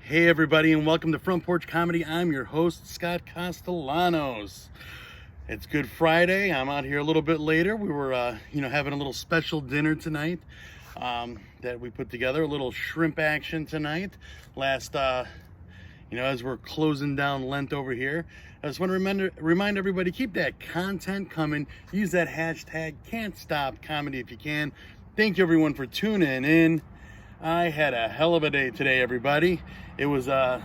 Hey everybody, and welcome to Front Porch Comedy. I'm your host, Scott Castellanos. It's Good Friday. I'm out here a little bit later. We were, having a little special dinner tonight that we put together. A little shrimp action tonight. As we're closing down Lent over here, I just want to remind everybody, keep that content coming. Use that hashtag #Can'tStopComedy if you can. Thank you everyone for tuning in. I had a hell of a day today, everybody. It was a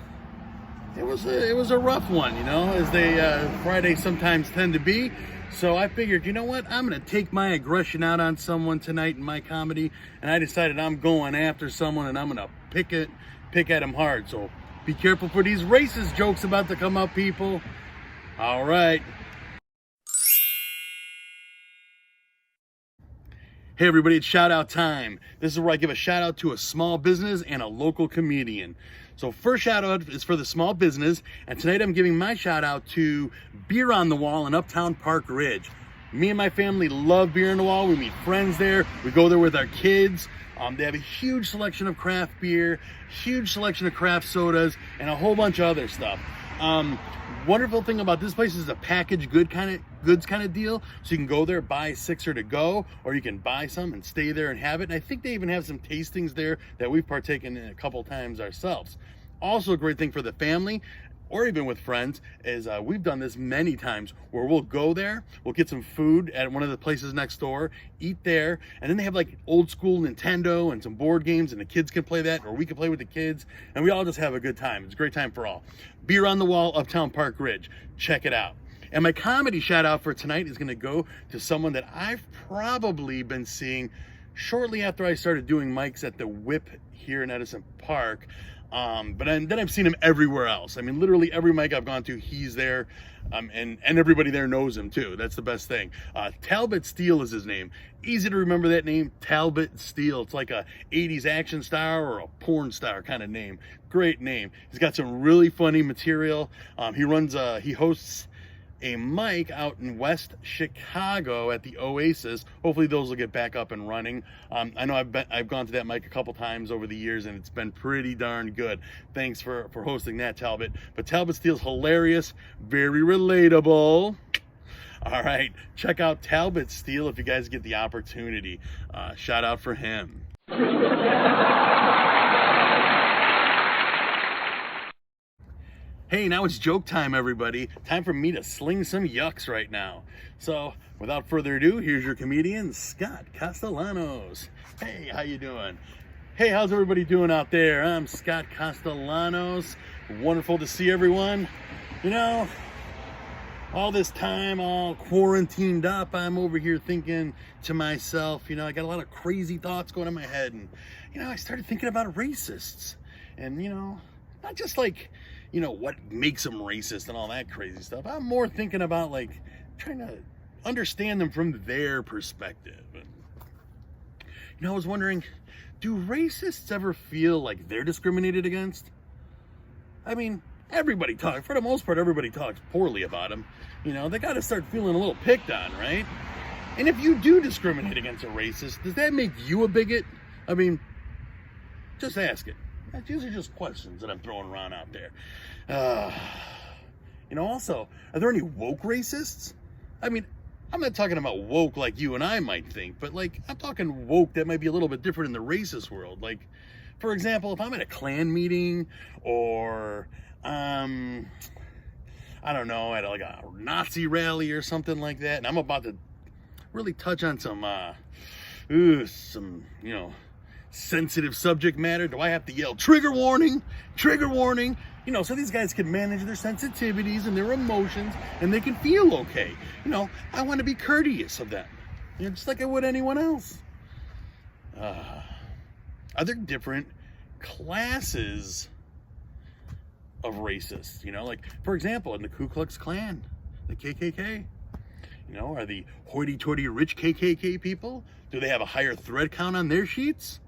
rough one, as they Fridays sometimes tend to be. So I figured, you know what? I'm gonna take my aggression out on someone tonight in my comedy, and I decided I'm going after someone, and I'm gonna pick at them hard. So be careful for these racist jokes about to come up, people. All right. Hey everybody, it's shout out time. This is where I give a shout out to a small business and a local comedian. So first shout out is for the small business, and tonight I'm giving my shout out to Beer on the Wall in Uptown Park Ridge. Me and my family love Beer on the Wall. We meet friends there. We go there with our kids. They have a huge selection of craft beer, huge selection of craft sodas, and a whole bunch of other stuff. Wonderful thing about this place is a packaged goods kind of deal. So you can go there, buy 6er to go, or you can buy some and stay there and have it. And I think they even have some tastings there that we've partaken in a couple times ourselves. Also a great thing for the family, or even with friends, is we've done this many times where we'll go there, we'll get some food at one of the places next door, eat there, and then they have like old school Nintendo and some board games, and the kids can play that, or we can play with the kids, and we all just have a good time. It's a great time for all. Beer on the Wall, Uptown Park Ridge. Check it out. And my comedy shout out for tonight is gonna go to someone that I've probably been seeing shortly after I started doing mics at the Whip here in Edison Park. But then I've seen him everywhere else. I mean, literally every mic I've gone to, he's there, and everybody there knows him too. That's the best thing. Talbot Steele is his name. Easy to remember that name, Talbot Steele. It's like a 80s action star or a porn star kind of name. Great name. He's got some really funny material. He hosts a mic out in West Chicago at the Oasis. Hopefully those will get back up and running. I know I've gone to that mic a couple times over the years, and it's been pretty darn good. Thanks for hosting that, Talbot. But Talbot Steele's hilarious, very relatable. All right, check out Talbot Steele if you guys get the opportunity. Shout out for him. Hey, now it's joke time, everybody. Time for me to sling some yucks right now. So, without further ado, here's your comedian, Scott Castellanos. Hey, how you doing? Hey, how's everybody doing out there? I'm Scott Castellanos. Wonderful to see everyone. All this time, all quarantined up, I'm over here thinking to myself, I got a lot of crazy thoughts going in my head. And, I started thinking about racists. And, not just like, what makes them racist and all that crazy stuff. I'm more thinking about like trying to understand them from their perspective. I was wondering, do racists ever feel like they're discriminated against? I mean, everybody talks, for the most part, everybody talks poorly about them. They got to start feeling a little picked on, right? And if you do discriminate against a racist, does that make you a bigot? I mean, just ask it. These are just questions that I'm throwing around out there. Also, are there any woke racists? I mean, I'm not talking about woke like you and I might think, but like, I'm talking woke that might be a little bit different in the racist world. Like, for example, if I'm at a Klan meeting or, I don't know, at like a Nazi rally or something like that, and I'm about to really touch on some sensitive subject matter, do I have to yell trigger warning, so these guys can manage their sensitivities and their emotions, and they can feel okay. I want to be courteous of them, just like I would anyone else. Are there different classes of racists? Like, for example, in the Ku Klux Klan, the KKK, are the hoity-toity rich KKK people? Do they have a higher thread count on their sheets?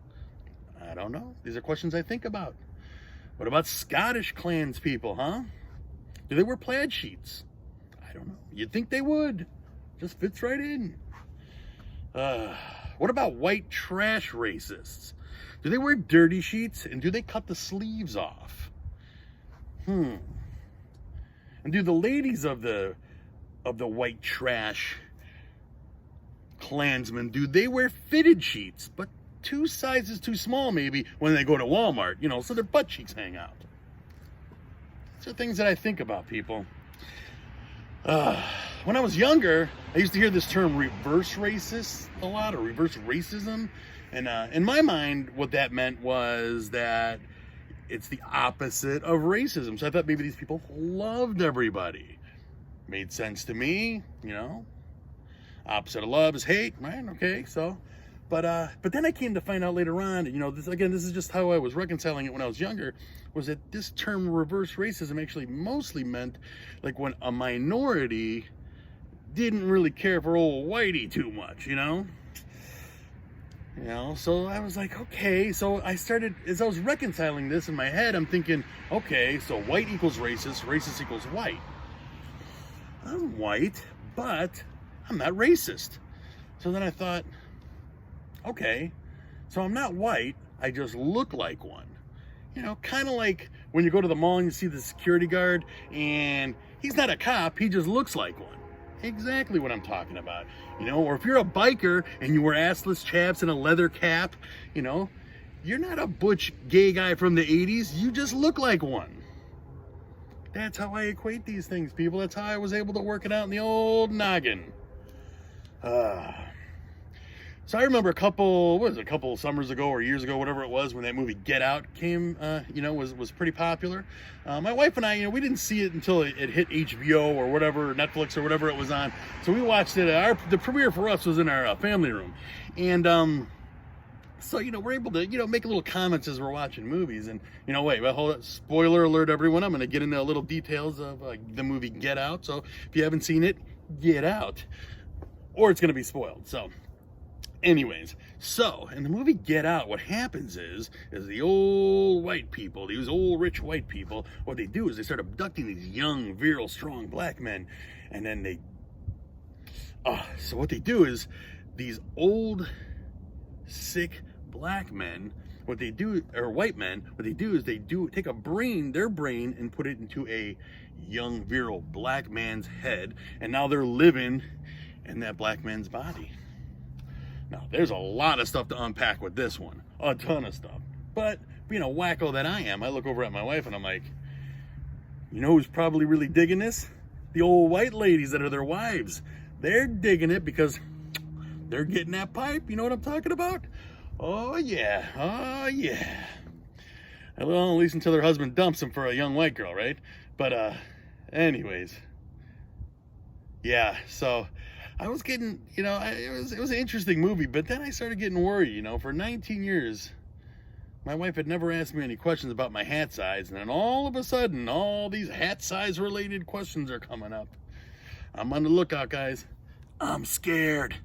I don't know. These are questions I think about. What about Scottish Klans people, huh? Do they wear plaid sheets? I don't know. You'd think they would. Just fits right in. What about white trash racists? Do they wear dirty sheets, and do they cut the sleeves off? And do the ladies of the white trash Klansmen, do they wear fitted sheets, but 2 sizes too small maybe when they go to Walmart, you know, so their butt cheeks hang out? These are things that I think about, people. When I was younger, I used to hear this term reverse racist a lot, or reverse racism. And in my mind, what that meant was that it's the opposite of racism. So I thought maybe these people loved everybody. Made sense to me, you know. Opposite of love is hate, right? Okay, so. But then I came to find out later on, you know, this is just how I was reconciling it when I was younger, was that this term reverse racism actually mostly meant like when a minority didn't really care for old whitey too much, you know? You know, so I was like, okay, so I started, as I was reconciling this in my head, I'm thinking, okay, so white equals racist, racist equals white. I'm white, but I'm not racist. So then I thought, okay, so I'm not white, I just look like one. You know, kind of like when you go to the mall and you see the security guard and he's not a cop, he just looks like one. Exactly what I'm talking about. You know, or if you're a biker and you wear assless chaps and a leather cap, you know, you're not a butch gay guy from the 80s, you just look like one. That's how I equate these things, people. That's how I was able to work it out in the old noggin. So I remember a couple summers ago or years ago, whatever it was, when that movie Get Out came, you know, was pretty popular. My wife and I, you know, we didn't see it until it hit HBO or whatever, Netflix or whatever it was on. So we watched it. The premiere for us was in our family room. And so, you know, we're able to, you know, make little comments as we're watching movies. And, you know, wait, well, hold on. Spoiler alert, everyone. I'm going to get into little details of the movie Get Out. So if you haven't seen it, get out. Or it's going to be spoiled. So anyways, so in the movie Get Out, what happens is the old white people, these old rich white people, what they do is they start abducting these young, virile, strong black men. And then so what they do is these old, sick black men, what they do, or white men, what they do is they take their brain and put it into a young, virile black man's head. And now they're living in that black man's body. Now, there's a lot of stuff to unpack with this one. A ton of stuff. But, being a wacko that I am, I look over at my wife and I'm like, you know who's probably really digging this? The old white ladies that are their wives. They're digging it because they're getting that pipe. You know what I'm talking about? Oh, yeah. Oh, yeah. Well, at least until their husband dumps them for a young white girl, right? But, anyways. Yeah, so I was getting, you know, it was an interesting movie, but then I started getting worried, you know. For 19 years, my wife had never asked me any questions about my hat size, and then all of a sudden, all these hat size related questions are coming up. I'm on the lookout, guys. I'm scared.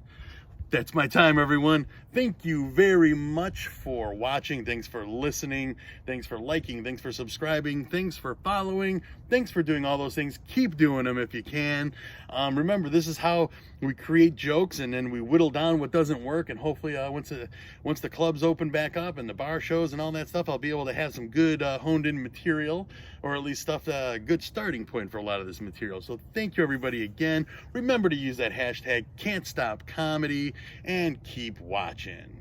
That's my time, everyone. Thank you very much for watching. Thanks for listening. Thanks for liking. Thanks for subscribing. Thanks for following. Thanks for doing all those things. Keep doing them if you can. Remember, this is how we create jokes, and then we whittle down what doesn't work. And hopefully, once the clubs open back up and the bar shows and all that stuff, I'll be able to have some good honed-in material, or at least stuff, good starting point for a lot of this material. So thank you, everybody, again. Remember to use that hashtag Can'tStopComedy, and keep watching.